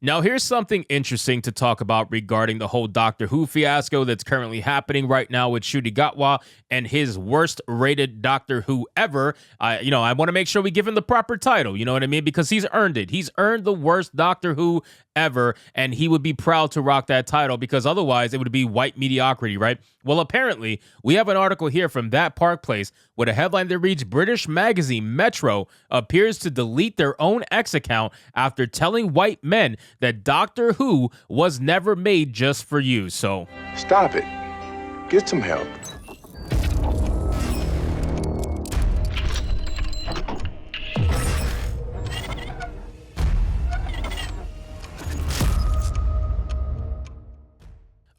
Now, here's something interesting to talk about regarding the whole Doctor Who fiasco that's currently happening right now with Ncuti Gatwa and his worst rated Doctor Who ever. I want to make sure we give him the proper title, you know what I mean? Because he's earned it. He's earned the worst Doctor Who ever, and he would be proud to rock that title because otherwise it would be white mediocrity, right? Well, apparently, we have an article here from That Park Place with a headline that reads, British magazine Metro appears to delete their own X account after telling white men that Doctor Who was never made just for you. So stop it. Get some help.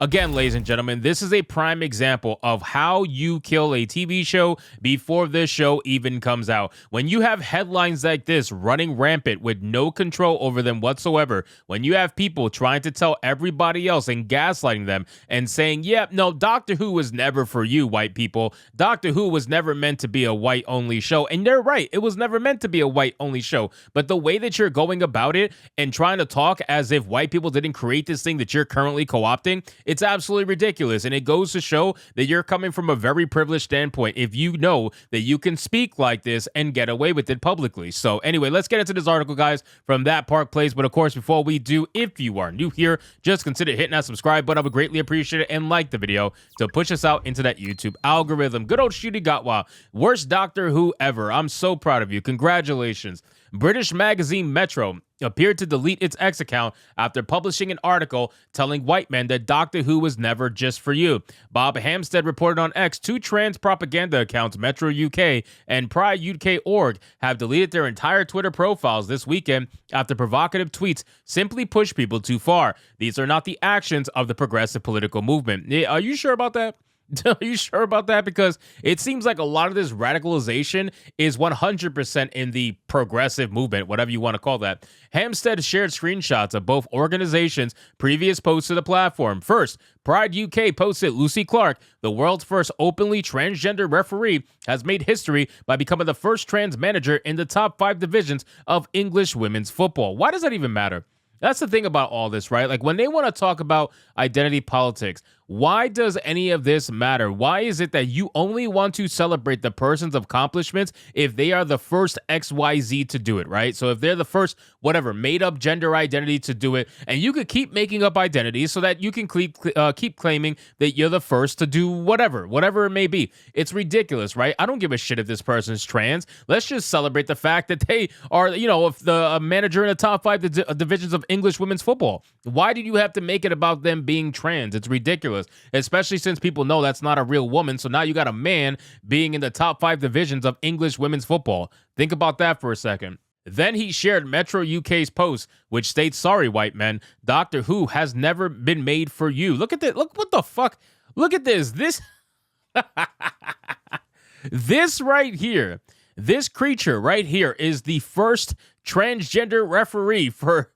again, ladies and gentlemen, this is a prime example of how you kill a TV show before this show even comes out. When you have headlines like this running rampant with no control over them whatsoever, when you have people trying to tell everybody else and gaslighting them and saying, no, Doctor Who was never for you, white people. Doctor Who was never meant to be a white-only show. And they're right. It was never meant to be a white-only show. But the way that you're going about it and trying to talk as if white people didn't create this thing that you're currently co-opting, it's absolutely ridiculous. And it goes to show that you're coming from a very privileged standpoint if you know that you can speak like this and get away with it publicly. So anyway, let's get into this article, guys, from That Park Place. But of course, before we do, if you are new here, just consider hitting that subscribe button. I would greatly appreciate it, and like the video to push us out into that YouTube algorithm. Good old Ncuti Gatwa, worst Doctor Who ever. I'm so proud of you. Congratulations. British magazine Metro appeared to delete its X account after publishing an article telling white men that Doctor Who was never just for you. Bob Hampstead reported on X, two trans propaganda accounts, Metro UK and Pride UK Org, have deleted their entire Twitter profiles this weekend after provocative tweets simply push people too far. These are not the actions of the progressive political movement. Are you sure about that? Are you sure about that? Because it seems like a lot of this radicalization is 100% in the progressive movement, whatever you want to call that. Hampstead shared screenshots of both organizations' previous posts to the platform. First, Pride UK posted Lucy Clark, the world's first openly transgender referee, has made history by becoming the first trans manager in the top 5 divisions of English women's football. Why does that even matter? That's the thing about all this, right? Like when they want to talk about identity politics, why does any of this matter? Why is it that you only want to celebrate the person's accomplishments if they are the first XYZ to do it, right? So if they're the first, whatever, made up gender identity to do it, and you could keep making up identities so that you can keep claiming that you're the first to do whatever it may be. It's ridiculous, right? I don't give a shit if this person's trans. Let's just celebrate the fact that they are, if the manager in the top 5 divisions of English women's football. Why did you have to make it about them being trans? It's ridiculous, especially since people know that's not a real woman. So now you got a man being in the top 5 divisions of English women's football. Think about that for a second. Then he shared Metro UK's post, which states, "Sorry, white men, Doctor Who has never been made for you." Look at that. Look, what the fuck? Look at this. This right here. This creature right here is the first transgender referee for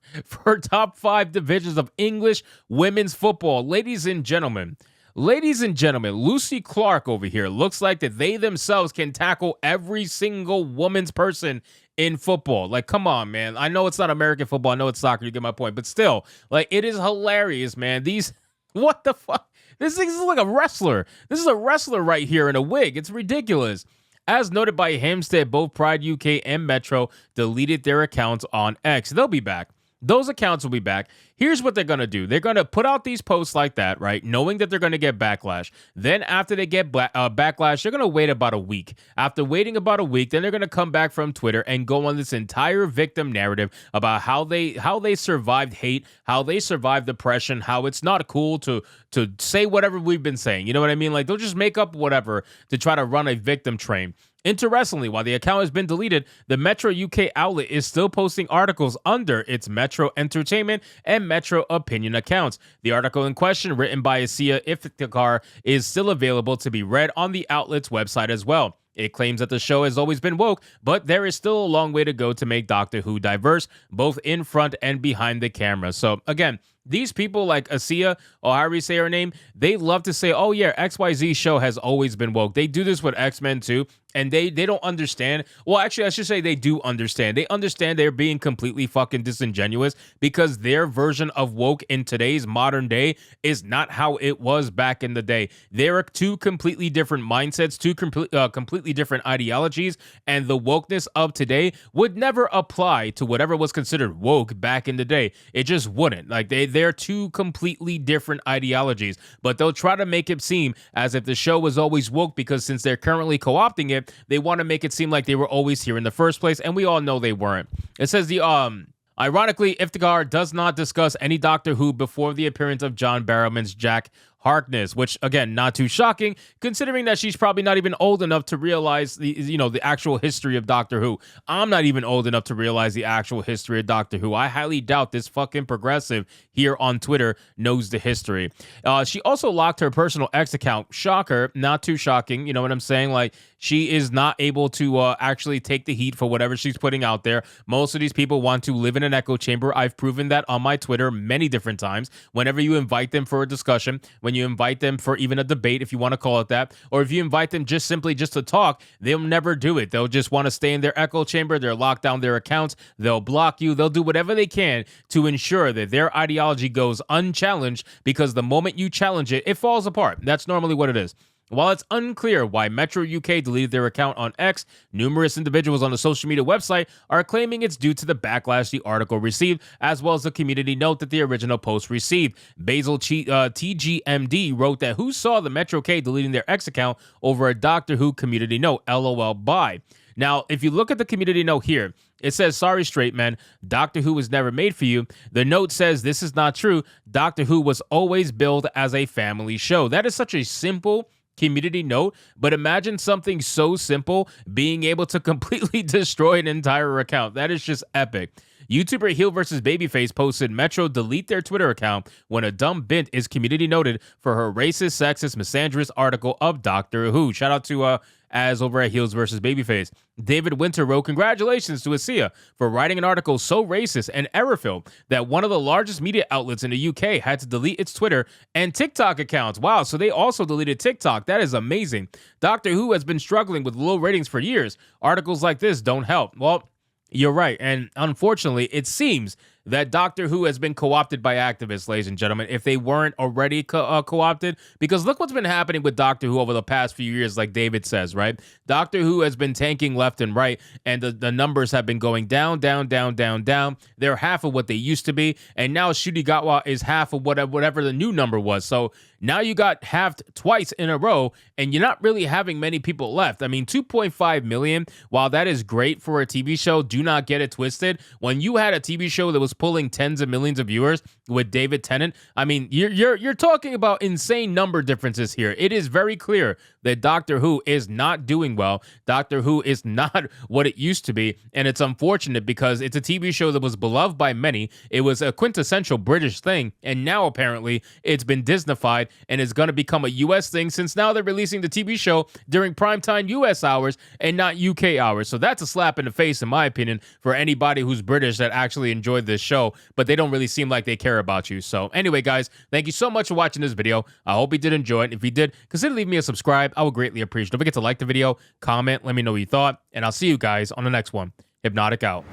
top 5 divisions of English women's football. Ladies and gentlemen, Lucy Clark over here looks like that they themselves can tackle every single woman's person in football. Like, come on, man. I know it's not American football. I know it's soccer. You get my point. But still, like, it is hilarious, man. What the fuck? This thing is like a wrestler. This is a wrestler right here in a wig. It's ridiculous. As noted by Hampstead, both Pride UK and Metro deleted their accounts on X. They'll be back. Those accounts will be back. Here's what they're going to do. They're going to put out these posts like that, right? Knowing that they're going to get backlash. Then after they get backlash, they're going to wait about a week. After waiting about a week, then they're going to come back from Twitter and go on this entire victim narrative about how they survived hate, how they survived depression, how it's not cool to say whatever we've been saying. You know what I mean? Like, they'll just make up whatever to try to run a victim train. Interestingly, while the account has been deleted, the Metro UK outlet is still posting articles under its Metro Entertainment and Metro Opinion accounts. The article in question, written by Asiya Iftikhar, is still available to be read on the outlet's website as well. It claims that the show has always been woke, but there is still a long way to go to make Doctor Who diverse, both in front and behind the camera. So again, These people like Asia, or however you say her name, they love to say, oh yeah, XYZ show has always been woke. They do this with X-Men too. And they don't understand. Well, actually, I should say they do understand. They understand they're being completely fucking disingenuous because their version of woke in today's modern day is not how it was back in the day. There are two completely different mindsets, two completely different ideologies, and the wokeness of today would never apply to whatever was considered woke back in the day. It just wouldn't. Like they're two completely different ideologies, but they'll try to make it seem as if the show was always woke because since they're currently co-opting it, they want to make it seem like they were always here in the first place, and we all know they weren't. It says ironically, Iftikhar does not discuss any Doctor Who before the appearance of John Barrowman's Jack Harkness, which again, not too shocking, considering that she's probably not even old enough to realize the actual history of Doctor Who. I'm not even old enough to realize the actual history of Doctor Who. I highly doubt this fucking progressive here on Twitter knows the history. She also locked her personal X account. Shocker, not too shocking. You know what I'm saying? Like, she is not able to actually take the heat for whatever she's putting out there. Most of these people want to live in an echo chamber. I've proven that on my Twitter many different times. Whenever you invite them for a discussion, when you invite them for even a debate, if you want to call it that, or if you invite them just simply just to talk, they'll never do it. They'll just want to stay in their echo chamber. They'll lock down their accounts. They'll block you. They'll do whatever they can to ensure that their ideology goes unchallenged, because the moment you challenge it, it falls apart. That's normally what it is. While it's unclear why Metro UK deleted their account on X, numerous individuals on the social media website are claiming it's due to the backlash the article received, as well as the community note that the original post received. Basil TGMD wrote that who saw the Metro K deleting their X account over a Doctor Who community note, LOL, bye. Now, if you look at the community note here, it says, sorry, straight men, Doctor Who was never made for you. The note says this is not true. Doctor Who was always billed as a family show. That is such a simple community note, but imagine something so simple being able to completely destroy an entire account. That is just epic. YouTuber Heel vs. Babyface posted Metro delete their Twitter account when a dumb bint is community noted for her racist, sexist, misandrous article of Doctor Who. Shout out to Az over at Heels vs. Babyface. David Winter wrote, congratulations to Asia for writing an article so racist and error-filled that one of the largest media outlets in the UK had to delete its Twitter and TikTok accounts. Wow, so they also deleted TikTok. That is amazing. Doctor Who has been struggling with low ratings for years. Articles like this don't help. Well, you're right. And unfortunately, it seems that Doctor Who has been co-opted by activists, ladies and gentlemen, if they weren't already co-opted. Because look what's been happening with Doctor Who over the past few years, like David says, right? Doctor Who has been tanking left and right, and the numbers have been going down, down, down, down, down. They're half of what they used to be, and now Ncuti Gatwa is half of whatever the new number was. So now you got halved twice in a row, and you're not really having many people left. I mean, 2.5 million, while that is great for a TV show, do not get it twisted. When you had a TV show that was pulling tens of millions of viewers with David Tennant, I mean, you're talking about insane number differences here. It is very clear that Doctor Who is not doing well. Doctor Who is not what it used to be, and it's unfortunate because it's a TV show that was beloved by many. It was a quintessential British thing, and now apparently it's been Disneyfied and is going to become a US thing, since now they're releasing the TV show during primetime US hours and not UK hours. So that's a slap in the face, in my opinion, for anybody who's British that actually enjoyed this show, but they don't really seem like they care about you. So anyway, guys, thank you so much for watching this video. I hope you did enjoy it. If you did, consider leaving me a subscribe. I would greatly appreciate it. Don't forget to like the video, comment, let me know what you thought, and I'll see you guys on the next one. Hypnotic out.